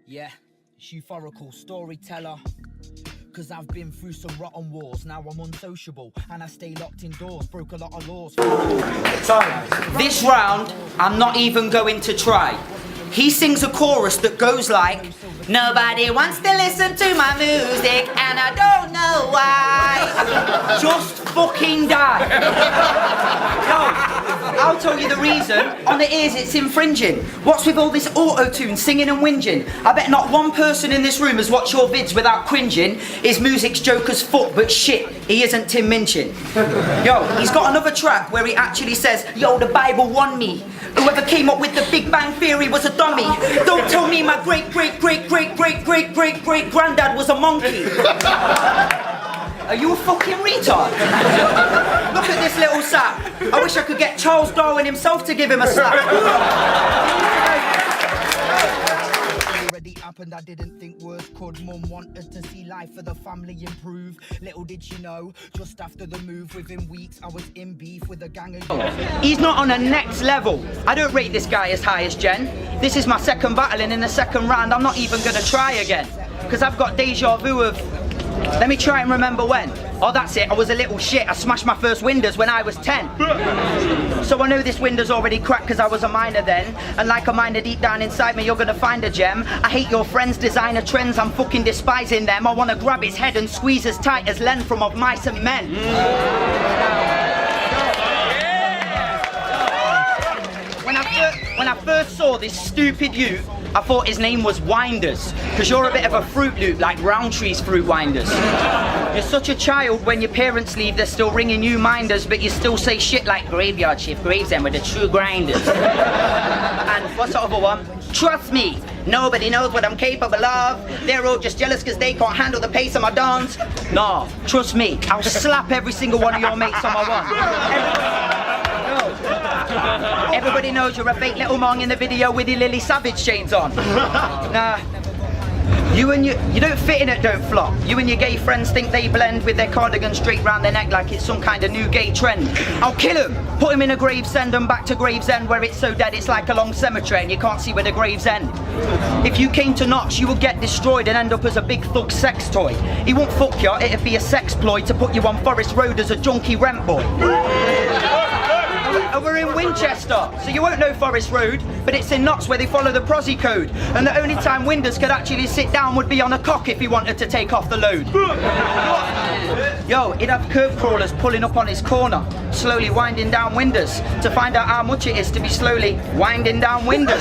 Yeah, it's Youthoracle, storyteller. Cause I've been through some rotten wars. Now I'm unsociable and I stay locked indoors. Broke a lot of laws. So, this round, I'm not even going to try. He sings a chorus that goes like, nobody wants to listen to my music and I don't know why. Just fucking die. No, I'll tell you the reason. On the ears it's infringing. What's with all this auto-tune singing and whinging? I bet not one person in this room has watched your vids without cringing. His music's Joker's foot, but shit, he isn't Tim Minchin. Yo, he's got another track where he actually says, yo, the Bible won me. Whoever came up with the Big Bang Theory was a dummy. Don't tell me my great-great-great-great-great-great-great-granddad was a monkey. Are you a fucking retard? Look at this little sap. I wish I could get Charles Darwin himself to give him a slap. Already happened, I didn't think words could. Mum wanted to see life for the family improve. Little did she know, just after the move, within weeks I was in beef with a gang of... He's not on a next level. I don't rate this guy as high as Gen. This is my second battle and in the second round I'm not even gonna try again. Because I've got deja vu of... Let me try and remember when. Oh, that's it, I was a little shit. I smashed my first WINDERZ when I was 10. So I know this WINDERZ already cracked because I was a minor then. And like a minor deep down inside me, you're gonna find a gem. I hate your friends' designer trends, I'm fucking despising them. I wanna grab his head and squeeze as tight as Len from Of Mice and Men. When I first saw this stupid youth, I thought his name was WINDERZ, because you're a bit of a Fruit Loop like Roundtree's Fruit Winders. You're such a child, when your parents leave, they're still ringing you minders, but you still say shit like Graveyard Shift, Gravesend with the true grinders. And what's the other one? Trust me, nobody knows what I'm capable of. They're all just jealous because they can't handle the pace of my dance. Nah, trust me, I'll slap every single one of your mates on my one. Everybody knows you're a fake little mong in the video with your Lily Savage chains on. Nah, you don't fit in it, don't flop. You and your gay friends think they blend with their cardigan straight round their neck like it's some kind of new gay trend. I'll kill him, put him in a Gravesend and back to Gravesend where it's so dead it's like a long cemetery and you can't see where the graves end. If you came to Notch, you would get destroyed and end up as a big thug sex toy. He won't fuck you, it'd be a sex ploy to put you on Forest Road as a junkie rent boy. And we're in Winchester, so you won't know Forest Road, but it's in Notts where they follow the prosy code. And the only time WINDERZ could actually sit down would be on a cock if he wanted to take off the load. Yo, he'd have curb crawlers pulling up on his corner, slowly winding down WINDERZ to find out how much it is to be slowly winding down WINDERZ.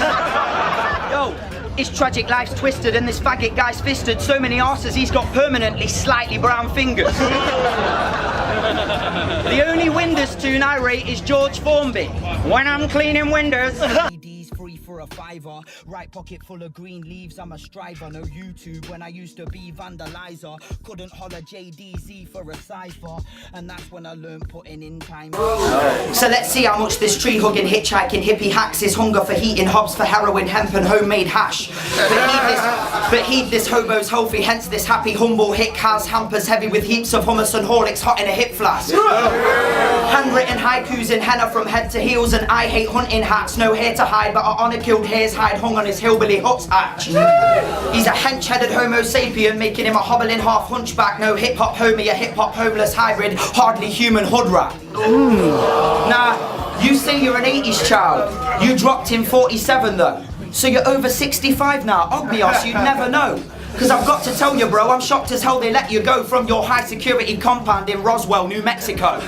Yo, his tragic life's twisted and this faggot guy's fisted so many arses he's got permanently slightly brown fingers. The only WINDERZ tune I rate is George Formby. When I'm cleaning WINDERZ. Free for a fiver, right pocket full of green leaves. I'm a striver, no YouTube when I used to be vandalizer. Couldn't holler JDZ for a cipher, and that's when I learned putting in time. So let's see how much this tree hugging, hitchhiking hippie hacks his hunger for heating hobs for heroin, hemp and homemade hash. But heed this hobo's healthy, hence this happy humble hick has hampers heavy with heaps of hummus and Horlicks hot in a hip flask. Handwritten haikus in henna from head to heels, and I hate hunting hats, no hair to hide, but our honour killed hare's hide hung on his hillbilly hut's hatch. He's a hench-headed homo sapien, making him a hobbling half hunchback, no hip-hop homie, a hip-hop homeless hybrid, hardly human hood rat. Nah, you say you're an 80s child, you dropped in 47 though, so you're over 65 now, OGMIOS, you'd never know. Cause I've got to tell you bro, I'm shocked as hell they let you go from your high security compound in Roswell, New Mexico.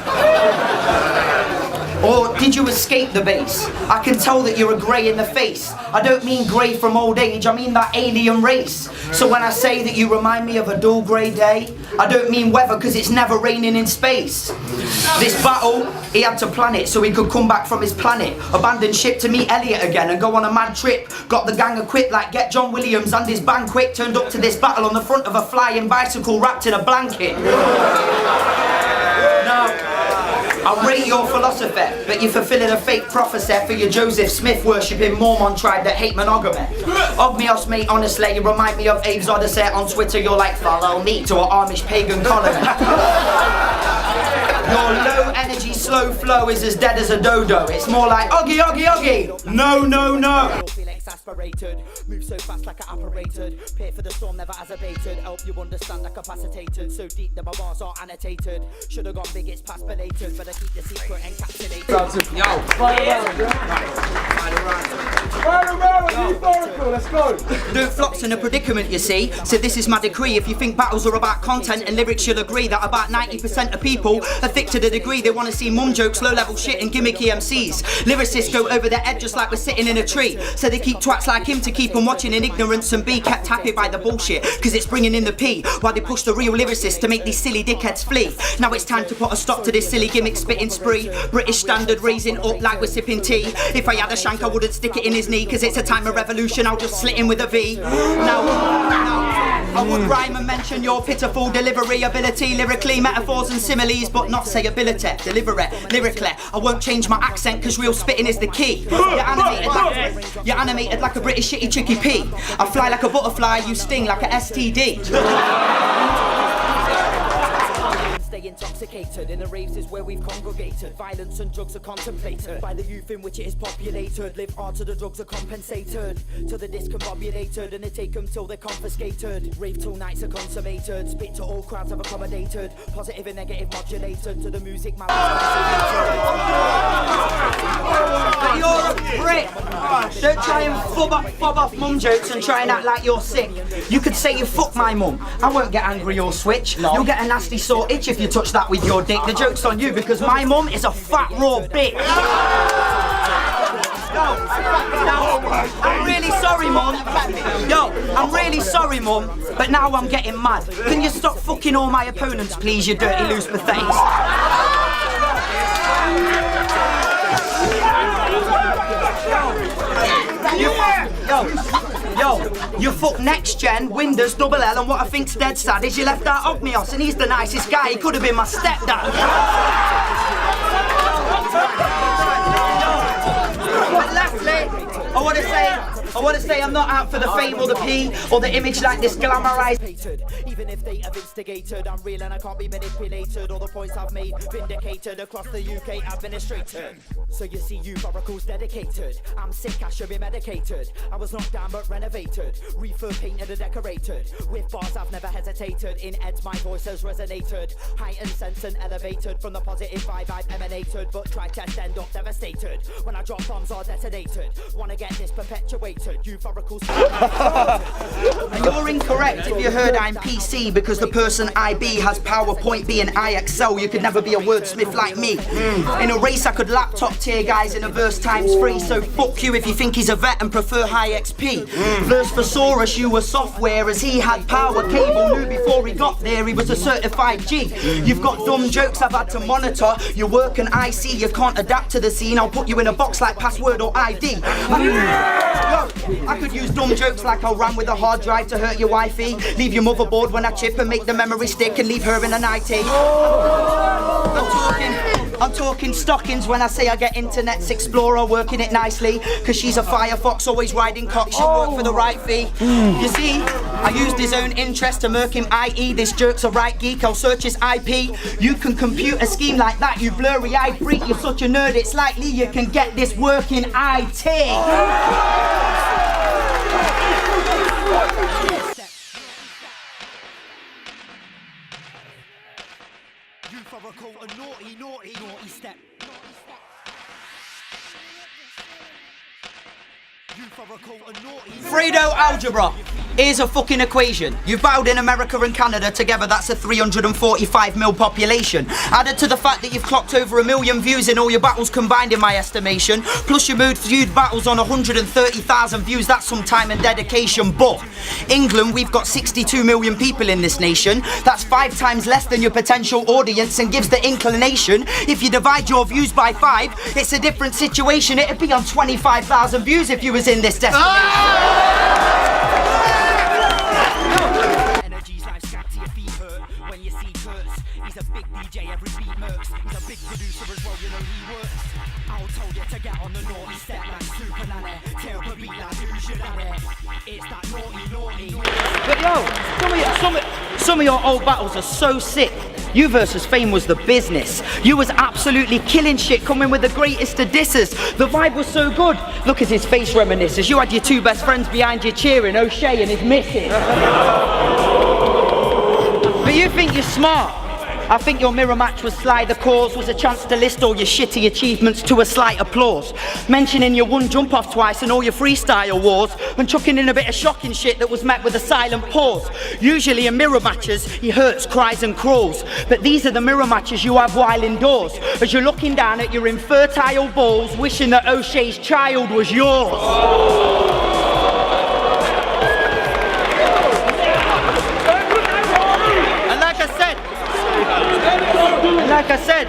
Or did you escape the base? I can tell that you're a grey in the face. I don't mean grey from old age, I mean that alien race. So when I say that you remind me of a dull grey day, I don't mean weather cause it's never raining in space. This battle, he had to plan it so he could come back from his planet. Abandon ship to meet ELLIOTT again and go on a mad trip. Got the gang equipped like Get John Williams and his band quick. Turned up to this battle on the front of a flying bicycle wrapped in a blanket. Now, I'll rate your philosophy, but you're fulfilling a fake prophecy for your Joseph Smith worshipping Mormon tribe that hate monogamy. OGMIOS mate, honestly, you remind me of Abe's Odyssey. On Twitter you're like, follow me to an Amish pagan colony. Your low energy slow flow is as dead as a dodo. It's more like, Oggy, Oggy, Oggy. No, no, no. aspirated. Move so fast like I apparated. Pay for the storm, never has abated. Help you understand like capacitated. So deep that my bars are annotated. Should've gone big, it's past belated. But I keep the secret encapsulated. Youthoracle, let's go. Don't flux in a predicament, you see. So this is my decree. If you think battles are about content and lyrics, you'll agree that about 90% of people are thick to the degree they want to see mum jokes, low-level shit and gimmicky MCs. Lyricists go over their head just like we're sitting in a tree. So they keep twats like him to keep them watching in ignorance and be kept happy by the bullshit, cause it's bringing in the P, while they push the real lyricists to make these silly dickheads flee. Now it's time to put a stop to this silly gimmick spitting spree. British standard raising up like we're sipping tea. If I had a shank I wouldn't stick it in his knee, cause it's a time of revolution, I'll just slit him with a V. Now I would rhyme and mention your pitiful delivery ability, lyrically, metaphors and similes, but not say ability, deliver it, lyrically. I won't change my accent, cause real spitting is the key. You're animated like a British shitty tricky P. I fly like a butterfly, you sting like a STD. Stay intoxicated. In the raves is where we've congregated. Violence and drugs are contemplated by the youth in which it is populated. Live hard till the drugs are compensated, till the discombobulated, and they take them till they're confiscated. Rave till nights are consummated. Spit to all crowds have accommodated. Positive and negative modulated to the music man. You're a prick. Don't try and fob off mum jokes and try and act like you're sick. You could say you fuck my mum. I won't get angry or switch. You'll get a nasty sore itch if you touch that with your dick. The joke's on you because my mum is a fat raw bitch. I'm really sorry, mum. I'm really sorry, mum. But now I'm getting mad. Can you stop fucking all my opponents, please, you dirty loose pathetics? You fuck NXTGEN, WINDERZ, double L, and what I think's dead sad is you left out OGMIOS, and he's the nicest guy, he could have been my stepdad. But lastly, I want to say I'm not out for the fame or the P or the image like this glamorized. Even if they have instigated, I'm real and I can't be manipulated. All the points I've made vindicated across the UK administrated. So you see, Youthoracle dedicated. I'm sick, I should be medicated. I was knocked down but renovated, refurb painted and decorated. With bars I've never hesitated. In Eds my voice has resonated, heightened sense and elevated from the positive vibe I've emanated. But try test end up devastated when I drop bombs are detonated. Wanna get this perpetuated, Youthoracle. You're incorrect if you heard I'm PC, because the person IB has PowerPoint being IXO. You could never be a wordsmith like me. In a race I could laptop tier guys in a verse ×3. So fuck you if you think he's a vet and prefer high XP. Verse for Saurus, you were software as he had power cable. Knew before he got there he was a certified G. You've got dumb jokes I've had to monitor. You work and I see you can't adapt to the scene. I'll put you in a box like password or ID. I could use dumb jokes like I ran with a hard drive to hurt your wifey. Leave your motherboard when I chip and make the memory stick and leave her in an IT. I'm talking stockings when I say I get Internet's Explorer working it nicely, cause she's a Firefox always riding cock, she'll work for the right fee. You see, I used his own interest to murk him, i.e. this jerk's a right geek, I'll search his IP. You can compute a scheme like that, you blurry-eyed freak, you're such a nerd, it's likely you can get this working IT. Youthoracle, a naughty step. FREDO algebra. Here's a fucking equation. You've bowed in America and Canada together, that's a 345 mil population. Added to the fact that you've clocked over 1 million views in all your battles combined in my estimation, plus your viewed battles on 130,000 views, that's some time and dedication. But England, we've got 62 million people in this nation. That's 5 times less than your potential audience and gives the inclination, if you divide your views by 5, it's a different situation. It'd be on 25,000 views if you was in this destination. Energy's life scat to your feet hurt when you see curtains hurts. He's a big DJ, every beat murks. He's a big producer as well, you know he works. I'll told you to get on the naughty step like Super Nanny. Tear up a beat like who should have it? It's that naughty. But yo, some of your old battles are so sick. You versus Fame was the business. You was absolutely killing shit, coming with the greatest of disses. The vibe was so good. Look at his face reminisces. You had your two best friends behind you cheering, O'Shea and his missus. But you think you're smart. I think your mirror match was sly. The cause was a chance to list all your shitty achievements to a slight applause. Mentioning your one jump off twice and all your freestyle wars, and chucking in a bit of shocking shit that was met with a silent pause. Usually in mirror matches, he hurts, cries and crawls. But these are the mirror matches you have while indoors, as you're looking down at your infertile balls, wishing that O'Shea's child was yours. Like I said,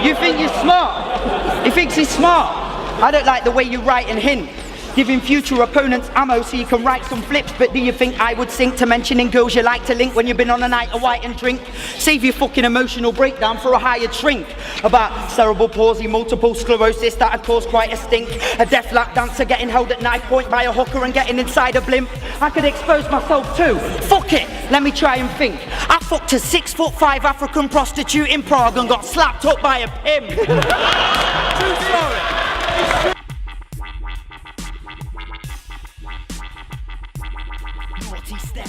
you think you're smart. He thinks he's smart. I don't like the way you write and hint, giving future opponents ammo so you can write some flips. But do you think I would sink to mentioning girls you like to link when you've been on a night of white and drink? Save your fucking emotional breakdown for a hired shrink. About cerebral palsy, multiple sclerosis that had caused quite a stink. A deaf lap dancer getting held at knife point by a hooker and getting inside a blimp. I could expose myself too. Fuck it, let me try and think. I fucked a 6'5" African prostitute in Prague and got slapped up by a pimp. True story. Naughty step.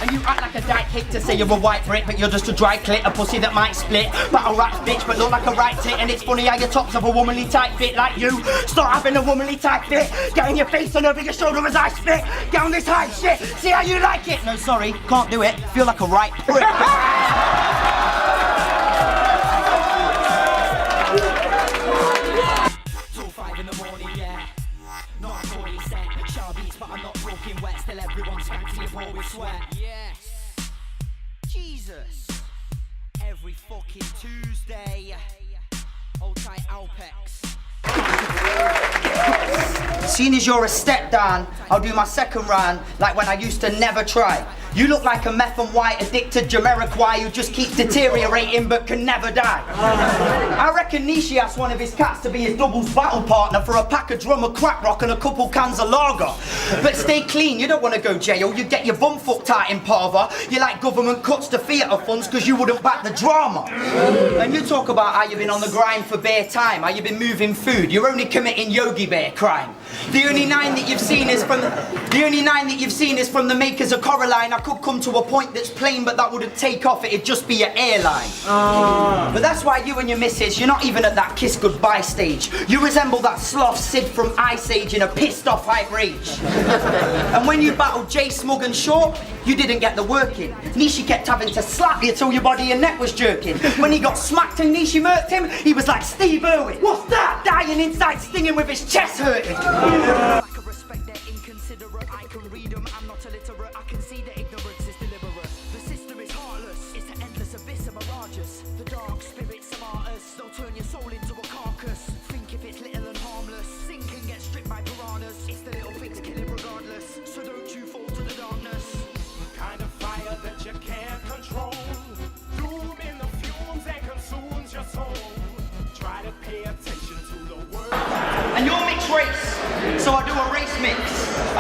And you act like a dyke hick to say you're a white Brit, but you're just a dry clit, a pussy that might split. Battle rap bitch, but look like a right tit. And it's funny how your tops have a womanly type fit like you. Start having a womanly type fit. Get in your face and over your shoulder as I spit. Get on this hype shit, see how you like it. No, sorry, can't do it. Feel like a right prick. Till 5 in the morning, yeah. Not a 40 set. Sharp beats, but I'm not talking wet. Still everyone's skanky and pour with sweat. Yes. Jesus. Every fucking Tuesday. Hold tight Alpex. Seeing as you're a step down, I'll do my second round like when I used to never try. You look like a meth and white addicted Jamiroquai who just keeps deteriorating but can never die. I reckon Nishi asked one of his cats to be his doubles battle partner for a pack of drum of crack rock and a couple cans of lager. But stay clean, you don't want to go jail, you get your bum fucked out in Parva. You like government cuts to theatre funds because you wouldn't back the drama. And you talk about how you've been on the grind for bare time, how you've been moving food, you're only committing Yogi Bear crime. The only nine that you've seen is from the makers of Coraline. I could come to a point that's plain, but that wouldn't take off, it'd just be your airline. But that's why you and your missus, you're not even at that kiss goodbye stage. You resemble that sloth Sid from Ice Age in a pissed off hype rage. And when you battled Jay Smug and Shaw, you didn't get the work in. Nishi kept having to slap you till your body and neck was jerking. When he got smacked and Nishi murked him, he was like Steve Irwin. What's that? Dying inside, stinging with his chest hurting. Lack of respect, they're inconsiderate. I can read them, I'm not illiterate. I can see that ignorance is deliberate. The system is heartless, it's an endless abyss of mirages. The dark spirits are martyrs, they'll turn your soul into a carcass. Think if it's little and harmless, sink and get stripped by piranhas. It's the little things kill it regardless, so don't you fall to the darkness. Kind of fire that you can't control. Doom in the fumes that consumes your soul. Try to pay attention to the word. And you're mixed race, so I do a race mix.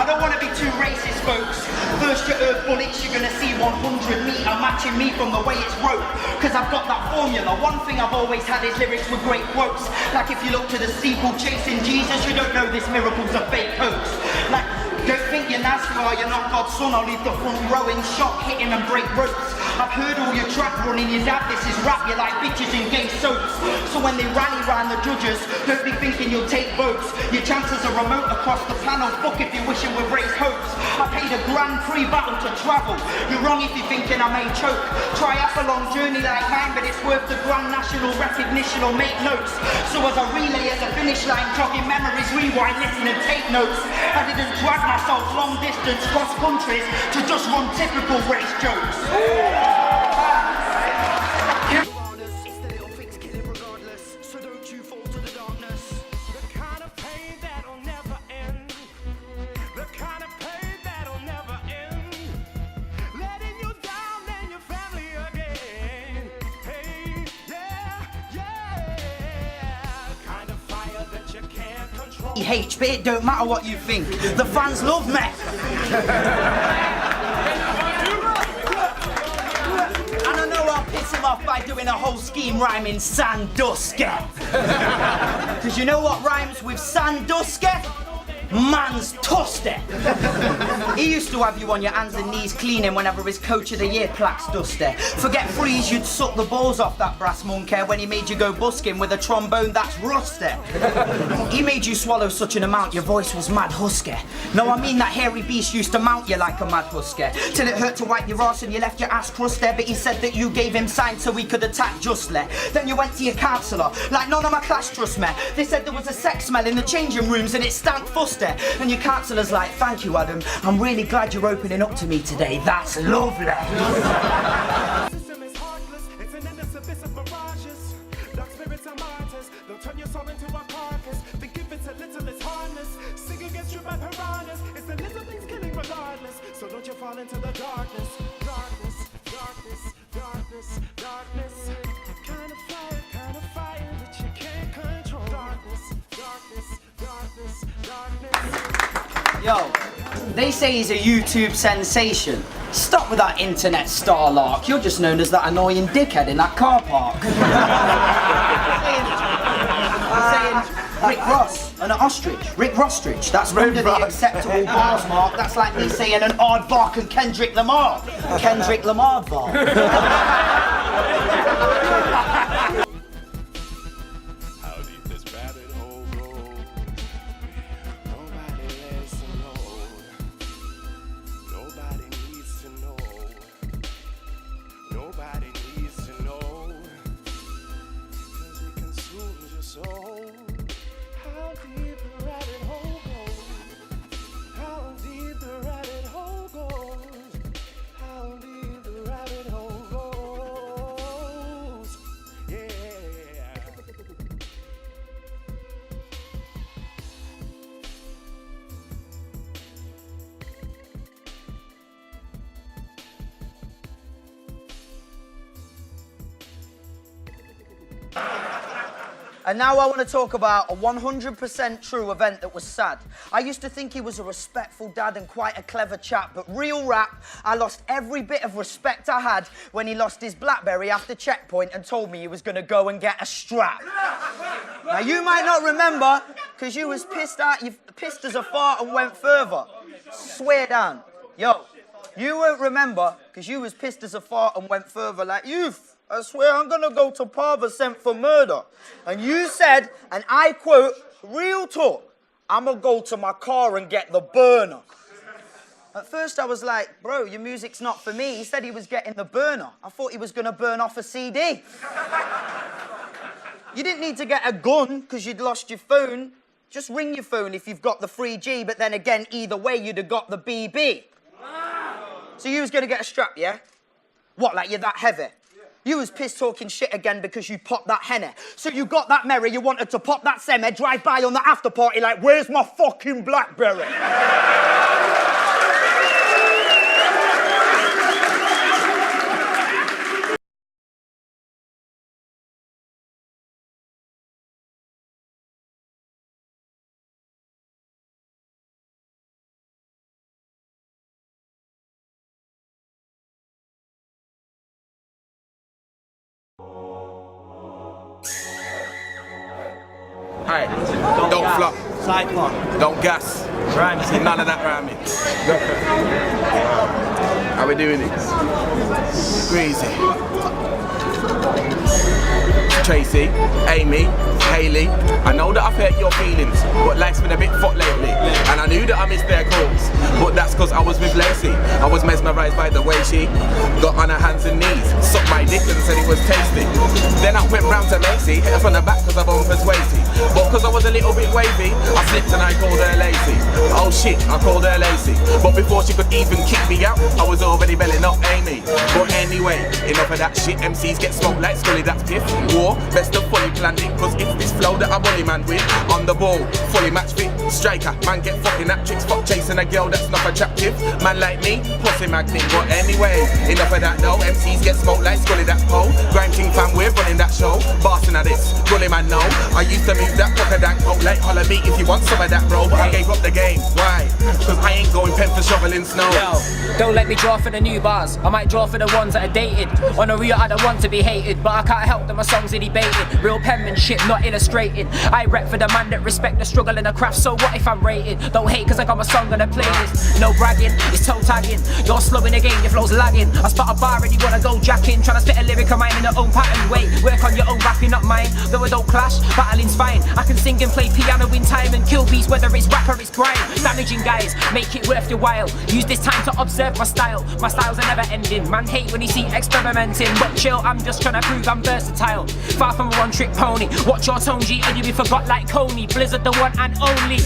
I don't want to be too racist, folks. First you earth bullets, you're gonna see 100 meter matching me from the way it's wrote. Cause I've got that formula. One thing I've always had is lyrics with great quotes. Like if you look to the steeple chasing Jesus, you don't know this miracle's a fake hoax. Like, don't think you're NASCAR, you're not God's son. I'll leave the front row in shock, hitting and break ropes. I've heard all your trap running, your dad, this is rap, you like bitches in gay soaps. So when they rally round the judges, don't be thinking you'll take votes. Your chances are remote across the panel, fuck if you're wishing we've raised hopes. I paid a grand pre-battle to travel. You're wrong if you're thinking I may choke. Triathlon journey like mine, but it's worth the grand national recognition or make notes. So as I relay at the finish line, jogging memories, rewind, listen and take notes. I didn't drag myself long distance cross countries to just run typical race jokes. It's the little things kill it regardless, so don't you fall to the KTH, but it don't matter what you think. The fans love me. And I know I'll piss him off by doing a whole scheme rhyming Sandusky. Because you know what rhymes with Sandusky? Man's toasty. He used to have you on your hands and knees cleaning whenever his Coach of the Year plaque's dusty. Forget freeze, you'd suck the balls off that brass monkey when he made you go busking with a trombone that's rusty. He made you swallow such an amount your voice was mad husky. No, I mean that hairy beast used to mount you like a mad husky, till it hurt to wipe your ass and you left your ass crusty. But he said that you gave him signs so he could attack justly. Then you went to your counsellor, like none of my class trust me. They said there was a sex smell in the changing rooms and it stank fusty. And your counsellor's like, thank you, Adam. I'm really glad you're opening up to me today. That's lovely. System is heartless, it's an endless abyss of mirages. Dark spirits are martyrs, they'll turn your soul into a carcass. Think if it's a little, it's harmless. Sing against you by piranhas. It's the little things killing regardless. So don't you fall into the darkness. Darkness, darkness, darkness, darkness. Kind of fire that you can't control. Darkness, darkness, darkness, darkness. Yo, they say he's a YouTube sensation. Stop with that internet starlark. You're just known as that annoying dickhead in that car park. saying Rick Ross and an ostrich. Rick Rostrich. That's under the acceptable bars mark. That's like me saying an aardvark and Kendrick Lamar. Kendrick Lamar bar. How deep this rabbit hole goes, nobody wants to know. Nobody needs to know. Nobody needs to know. 'Cause it consumes your soul. How deep the rabbit hole goes. How deep the rabbit hole goes. How deep the rabbit hole goes. Yeah. And now I want to talk about a 100% true event that was sad. I used to think he was a respectful dad and quite a clever chap, but real rap, I lost every bit of respect I had when he lost his BlackBerry after checkpoint and told me he was going to go and get a strap. Now you might not remember, because you was pissed out, you pissed as a fart and went further. Swear down. Yo, you won't remember, because you was pissed as a fart and went further like, youth. I swear I'm gonna go to Parva sent for murder. And you said, and I quote, real talk, I'm gonna go to my car and get the burner. At first I was like, bro, your music's not for me. He said he was getting the burner. I thought he was gonna burn off a CD. You didn't need to get a gun because you'd lost your phone. Just ring your phone if you've got the 3G, but then again, either way, you'd have got the BB. So you was gonna get a strap, yeah? What, like you're that heavy? You was pissed talking shit again because you popped that henny. So you got that merry, you wanted to pop that semi, drive by on the after party like, where's my fucking BlackBerry? Hey, don't flop. Sidebar. Don't gas. Rhymes. None of that rhyming. How we doing it? Greasy. Tracy, Amy, Hayley, I know that I've hurt your feelings, but life's been a bit fucked lately. And I knew that I missed their calls, but that's cause I was with Lacey. I was mesmerised by the way she got on her hands and knees, sucked my dick and said it was tasty. Then I went round to Lacey, hit her from the back cause I'm unpersuasive. But cause I was a little bit wavy, I slipped and I called her Lacey. Oh shit, I called her Lacey. But before she could even kick me out, I was already belling up Amy. But anyway, enough of that shit, MCs get smoked like Scully, that's piff. War, best of fully planned it, cause it's this flow that I bully man with. On the ball, fully match fit, striker, man get fucking hat tricks, fuck chasing a girl that's not attractive. Man like me, pussy magnet. But anyway, enough of that though, MCs get smoked like Scully, that's pole. Grime King fam, we're running that show, bossing at this, bully man no. I used to move that crocodile Oh, late holler me if you want some of that, bro. But I gave up the game. Why? Cause I ain't going pen for shoveling snow. Yo, don't let me draw for the new bars. I might draw for the ones that are dated. On a real, I don't want to be hated, but I can't help that my songs are debated. Real penmanship, not illustrated. I rep for the man that respect the struggle in the craft. So what if I'm rated? Don't hate cause I got my song on the playlist. No bragging, it's toe tagging. You're slowing the game, your flow's lagging. I spot a bar and you wanna go jacking. Tryna spit a lyric of mine in your own pattern. Wait, work on your own rapping, not mine. Though I don't clash, battling's fine. I can sing and play piano in time and kill beats, whether it's rap or it's grime. Damaging guys, make it worth your while. Use this time to observe my style. My styles are never ending. Man hate when you see experimenting, but chill, I'm just trying to prove I'm versatile. Far from a one-trick pony. Watch your tone, G, and you be forgot like Coney. Blizzard the one and only.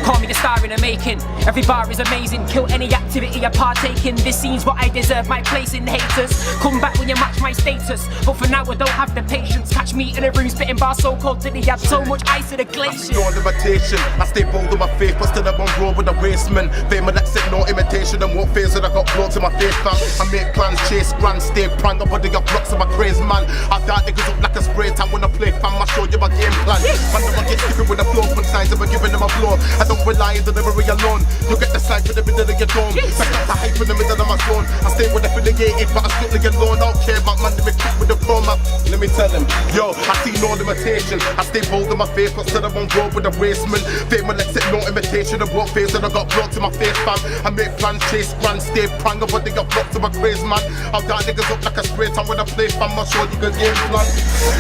Call me the star in the making. Every bar is amazing. Kill any activity I partake in. This scene's what I deserve, my place in haters. Come back when you match my status. But for now I don't have the patience. Catch me in a room spitting bars so cold that he had so much ice in the glacier. No limitation. I stay bold on my faith, but still I'm on road with a wasteman. Fame and accept no imitation. And what phase that I got brought to my face, fam. I make plans, chase grand, stay prang. I'm putting up blocks of my crazy man. I dart niggas up like a spray tan when I play, fam. I show you my game plan. Man, never get stupid with the flow. When signs ever giving them a blow. I don't rely on delivery alone. You get the slide in the middle of your dome. Back up the hype in the middle of my zone. I stay with affiliated, but I strictly alone. I don't care about man, they be quick with the format. Let me tell him, yo, I see no limitation. I stay bold in my faith, but still I won't grow with a wasteman. Fame will accept no imitation of what phase that I got brought to my face, fam. I make plans, chase grand, stay prang. I'm putting up blocks to my crazy man. I'll dart niggas up like a spray tan when I play, fam. I'll show you the game plan.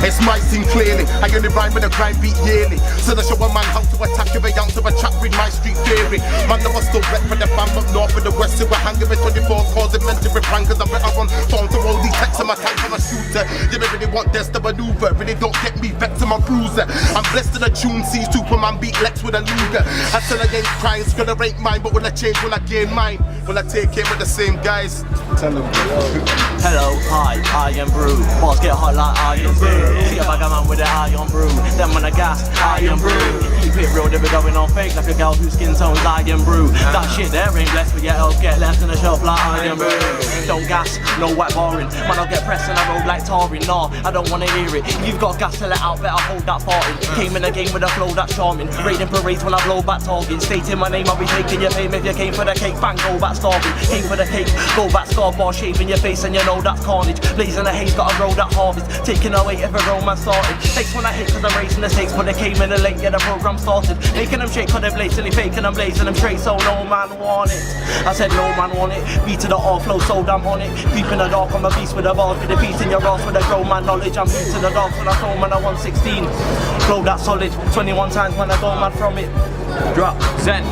It's my scene clearly. I only rhyme with a grind beat yearly. So I show a man how to attack if a young to a chat with my street theory. Man, I was still rep for the fam up north with the west. So we're hanging with 24 calls and meant to rebrand. Cause I'm better on phone to roll these texts in my tank. I'm a shooter. You don't really want this to maneuver. Really don't get me back to my bruiser. I'm blessed in a tune, see Superman beat Lex with a Luger. I still I ain't crying, scribbler ain't mine. But will I change when I gain mine? Will I take it with the same guys? Tell them. Hello, hi, I am Brew. Bars get hot like I am Brew. See a bag of man with the eye on Brew. Then when I gas, I am Brew. Keep it real, they be going on fake like a girl whose skin tone's I am Brew. That shit there ain't blessed, but your health get left on the shelf like I am Brew. Don't gas, no white barring. Man, I'll get pressed and I roll like tarring. Nah, I don't wanna hear it. If you've got gas to let out, better hold that farting. Came in the game with a flow that's charming. Raiding parades when I blow back targets. Stating my name, I'll be taking your fame. If you came for the cake, bang, go back starving. Came for the cake, go back scar bar, shaving your face and you know that's carnage. Blazing the haze, gotta roll that harvest. Taking away if a romance started. Takes when I hit cause I'm raising the stakes, but they came in the late, yeah the program started. Making them shake cause they're blatantly faking them, blazing them straight, so no man want it. I said no man want it. Beat to the R flow, so damn on it. Deep in the dark, I'm a beast with a bars. With a beat in your ass with a grown man knowledge. I'm beat to the dark when I throw man, I 116. Flow that solid, 21 times when I go mad from it. Drop, Zen,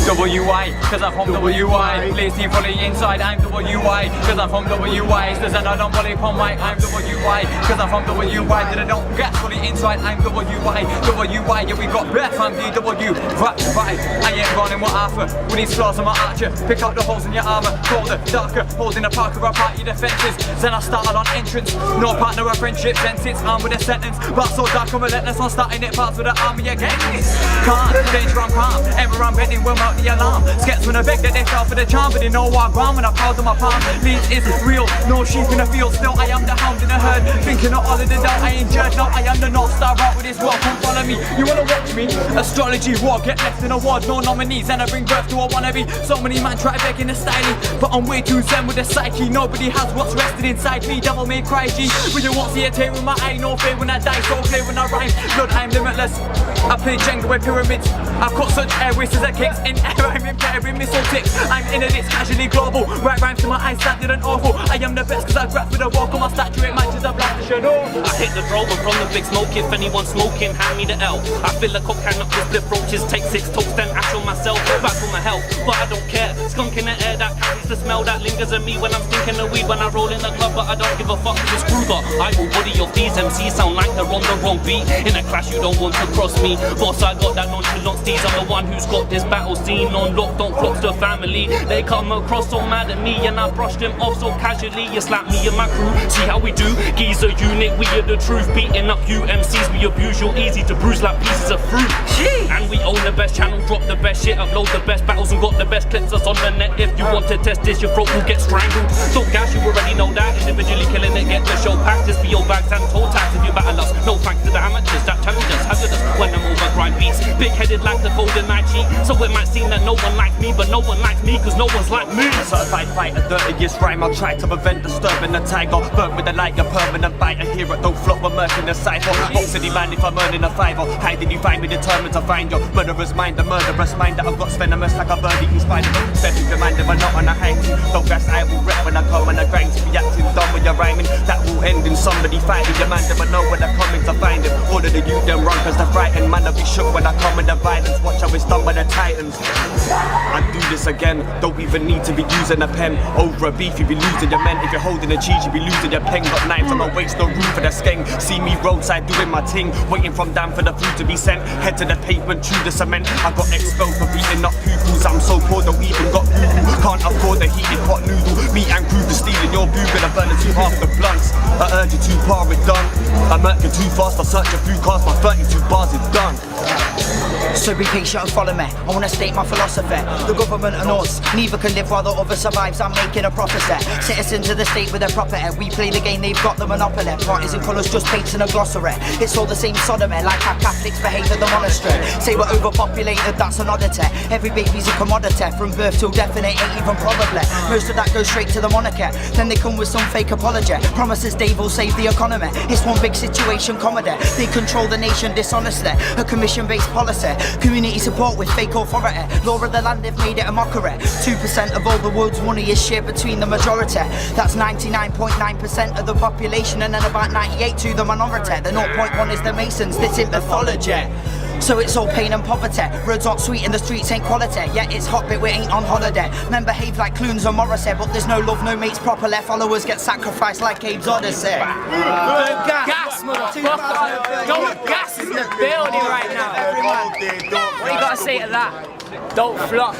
WI, cause I'm from WI. Lazy fully inside, I'm WI, cause I'm from WI. Says that I don't believe on mic, I'm WI, cause I'm from WI. That I don't get fully inside, I'm WI. Yeah, we got breath, I'm DW. Right, I ain't running what Arthur. We need flaws on my archer. Pick out the holes in your armor. Colder, darker, holding a parker up at your defenses. Then I started on entrance. No partner of friendship, then sits armed with a sentence. But so dark and relentless, I'm starting it fast with the army again. Can't, danger, I'm calm. Ever I'm bending, will mount the alarm. Skets when I beg that they fell for the charm, but they know what I'm wrong when I proud of my palm. Leads is real, no sheep in the field. Still, I am the hound in the herd. Thinking of all of the doubt, I ain't judged. Now I am the North Star out with this world. Come follow me, you wanna watch me? Astrology war, get left in awards. No nominees, and I bring birth to a wannabe. So many man try begging the styling, but I'm way too zen with the psyche. Nobody has what's rested inside me. Devil may cry, G. But you won't see a tear in my eye. No fear when I die, so clear when I rhyme. Blood, I'm limitless. I play Jenga with pyramids. I've got such airways as a kicks in air. I'm impairing missile tips. I'm in it, it's casually global. Right rhymes to my eyes, standard and awful. I am the best cause I grab with a walk on my statue. It matches a black shirt. I hit the drover from the big smoke. If anyone's smoking, hand me the L. I feel a cock can up with flip roaches. Take 6 toast and ash on myself. Back for my health, but I don't care. Skunk in the air that carries the smell that lingers in me when I'm stinking the weed. When I roll in the club, but I don't give a fuck. This Kruger, I will body your these MCs sound like they're on the wrong beat. In a clash, you don't want to cross me. Boss, I got that nonchalant steez. I'm the one who's got this battle scene on lock. Don't flock to family. They come across so mad at me, and I brushed them off so casually. You slap me and my crew. See how we do? Geezer unit, we are the truth. Beating up you MCs, we abuse. You're easy to bruise like pieces of fruit. And we own the best channel, drop the best shit, upload the best battles, and got the best clips that's on the net. If you want to test contest this, your throat will get strangled. Don't gas, you already know that. Individually killing it, get the show packed. Just be your bags and toe tags if you battle us. No thanks to the amateurs that challenge us. Hazardous when I'm over grind beats. Big headed like the golden night cheat. So it might seem that no one likes me, but no one likes me cause no one's like me. Certified fighter, dirtiest rhyme. I'll try to prevent disturbing the tiger. Burnt with a lighter, permanent biter. Hear it, don't flop, we're murking the cipher. Box city man if I'm earning a fiver. How did you find me determined to find your murderous mind? The murderous mind that I've got venomous like a bird eating spider. Stepping demanding, but not on a hang. Don't gas, I will rep when I come and I grind. To be acting dumb when you're rhyming. That will end in somebody fighting. Demanding, but know when they're coming to find him. Order the youth them run cause they're frightened. Man, I'll be shook when I come in the violence. Watch how it's done by the titans. I do this again. Don't even need to be using a pen. Over a beef, you be losing your men. If you're holding a cheese, you be losing your pen. Got knives on my waist, no room for the skeng. See me roadside doing my ting. Waiting from down for the food to be sent. Head to the pavement, through the cement. I got expelled for beating up pupils. I'm so poor, don't even got boo-boo. Can't afford the heated hot noodle. Meat and crew for stealing your boob. And I'm burning too half the blunts. I urge you too far, it's done. I'm working too fast, I search a few cars. My 32 bars is done. So be patient and follow me. I wanna state my philosophy. The government and us, neither can live while the other survives. I'm making a prophecy. Citizens of the state with their property. We play the game, they've got the monopoly. Parties and colours, just paints and a glossary. It's all the same sodomy, like how Catholics behave at the monastery. Say we're overpopulated, that's an oddity. Every baby's a commodity, from birth till death, and it ain't even probably. Most of that goes straight to the monarchy. Then they come with some fake apology. Promises Dave will save the economy. It's one big situation comedy. They control the nation dishonestly. A commission-based policy. Community support with fake authority. Law of the land, they've made it a mockery. 2% of all the world's money is shared between the majority. That's 99.9% of the population, and then about 98 to the minority. The 0.1 is the Masons, this is mythology. So it's all pain and poverty. Roads aren't sweet and the streets ain't quality. Yeah, it's hot but we ain't on holiday. Men behave like Clunes or Morrissey, but there's no love, no mates properly. Followers get sacrificed like Abe's Odyssey. Gas, motherfucker. Don't gas in the building right now. What you gotta say to that? Don't flop.